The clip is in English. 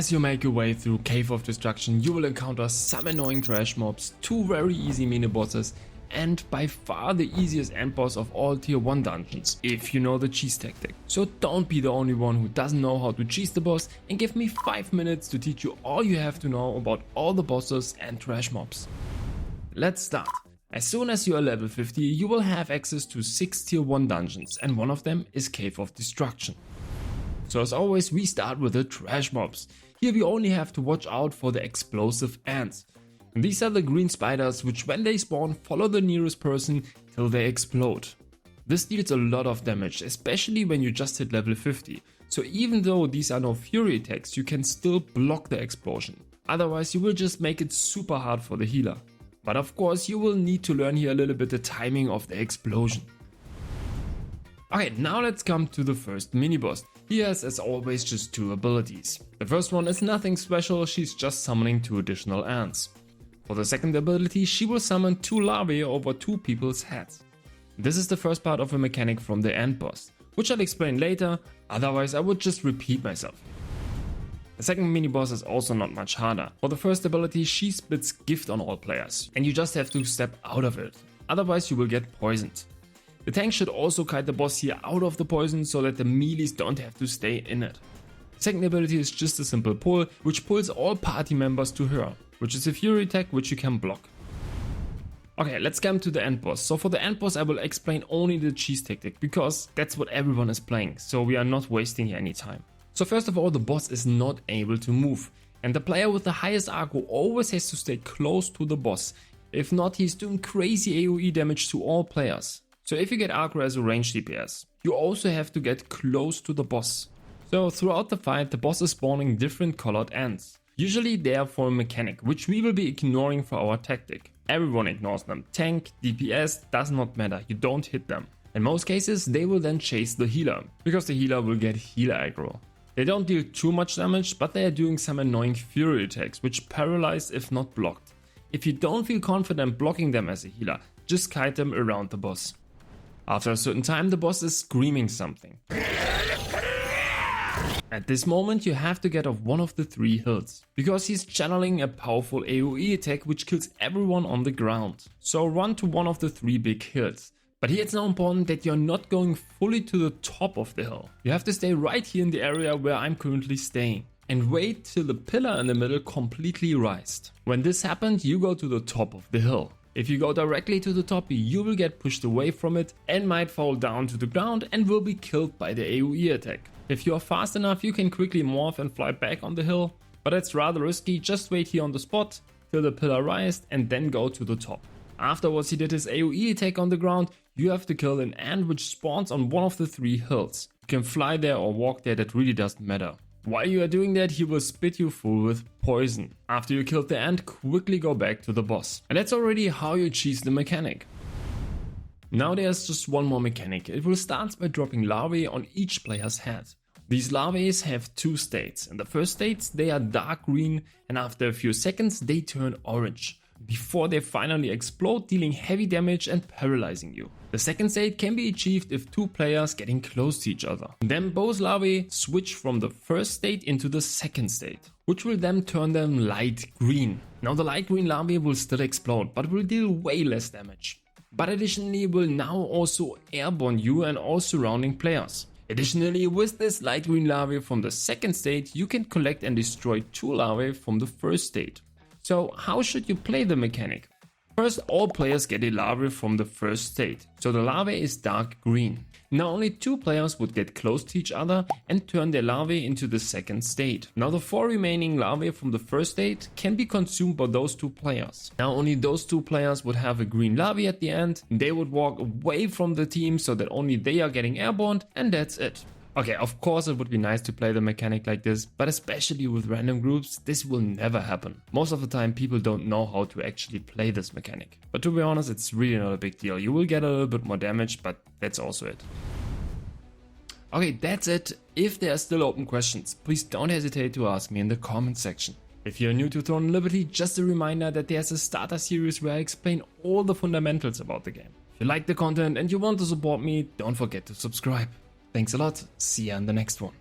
As you make your way through Cave of Destruction, you will encounter some annoying trash mobs, 2 very easy mini bosses, and by far the easiest end boss of all tier 1 dungeons, if you know the cheese tactic. So don't be the only one who doesn't know how to cheese the boss, and give me 5 minutes to teach you all you have to know about all the bosses and trash mobs. Let's start. As soon as you are level 50, you will have access to 6 tier 1 dungeons, and one of them is Cave of Destruction. So as always, we start with the trash mobs. Here we only have to watch out for the explosive ants. These are the green spiders which when they spawn follow the nearest person till they explode. This deals a lot of damage, especially when you just hit level 50. So even though these are no fury attacks, you can still block the explosion. Otherwise you will just make it super hard for the healer. But of course you will need to learn here a little bit the timing of the explosion. Okay, now let's come to the first mini boss. He has as always just 2 abilities. The first one is nothing special, she's just summoning 2 additional ants. For the second ability, she will summon 2 larvae over 2 people's heads. This is the first part of a mechanic from the end boss, which I'll explain later, otherwise I would just repeat myself. The second mini boss is also not much harder. For the first ability, she spits gift on all players, and you just have to step out of it, otherwise you will get poisoned. The tank should also kite the boss here out of the poison so that the melees don't have to stay in it. The second ability is just a simple pull, which pulls all party members to her, which is a fury attack which you can block. Okay, let's come to the end boss. So for the end boss I will explain only the cheese tactic, because that's what everyone is playing, so we are not wasting any time. So first of all, the boss is not able to move, and the player with the highest aggro always has to stay close to the boss. If not, he's doing crazy AoE damage to all players. So if you get aggro as a ranged DPS, you also have to get close to the boss. So throughout the fight, the boss is spawning different colored ants. Usually they are for a mechanic, which we will be ignoring for our tactic. Everyone ignores them. Tank, DPS, does not matter, you don't hit them. In most cases they will then chase the healer, because the healer will get healer aggro. They don't deal too much damage, but they are doing some annoying fury attacks, which paralyze if not blocked. If you don't feel confident blocking them as a healer, just kite them around the boss. After a certain time the boss is screaming something. At this moment you have to get off one of the 3 hills, because he's channeling a powerful AoE attack which kills everyone on the ground. So run to one of the 3 big hills. But here it's now important that you're not going fully to the top of the hill. You have to stay right here in the area where I'm currently staying, and wait till the pillar in the middle completely rised. When this happens, you go to the top of the hill. If you go directly to the top, you will get pushed away from it and might fall down to the ground and will be killed by the AoE attack. If you are fast enough, you can quickly morph and fly back on the hill, but it's rather risky. Just wait here on the spot till the pillar rised and then go to the top. Afterwards he did his AoE attack on the ground. You have to kill an ant which spawns on one of the 3 hills. You can fly there or walk there, that really doesn't matter. While you are doing that, he will spit you full with poison. After you killed the ant, quickly go back to the boss. And that's already how you cheese the mechanic. Now there's just one more mechanic. It will start by dropping larvae on each player's head. These larvae have 2 states. In the first state they are dark green, and after a few seconds they turn orange, before they finally explode, dealing heavy damage and paralyzing you. The second state can be achieved if 2 players getting close to each other. Then both larvae switch from the first state into the second state, which will then turn them light green. Now the light green larvae will still explode, but will deal way less damage. But additionally will now also airborne you and all surrounding players. Additionally, with this light green larvae from the second state, you can collect and destroy 2 larvae from the first state. So how should you play the mechanic? First, all players get a larvae from the first state, so the larvae is dark green. Now only 2 players would get close to each other and turn their larvae into the second state. Now the 4 remaining larvae from the first state can be consumed by those 2 players. Now only those 2 players would have a green larvae at the end. They would walk away from the team so that only they are getting airborne, and that's it. Okay, of course it would be nice to play the mechanic like this, but especially with random groups, this will never happen. Most of the time people don't know how to actually play this mechanic. But to be honest, it's really not a big deal. You will get a little bit more damage, but that's also it. Okay, that's it. If there are still open questions, please don't hesitate to ask me in the comment section. If you're new to Throne Liberty, just a reminder that there's a starter series where I explain all the fundamentals about the game. If you like the content and you want to support me, don't forget to subscribe. Thanks a lot, see ya in the next one.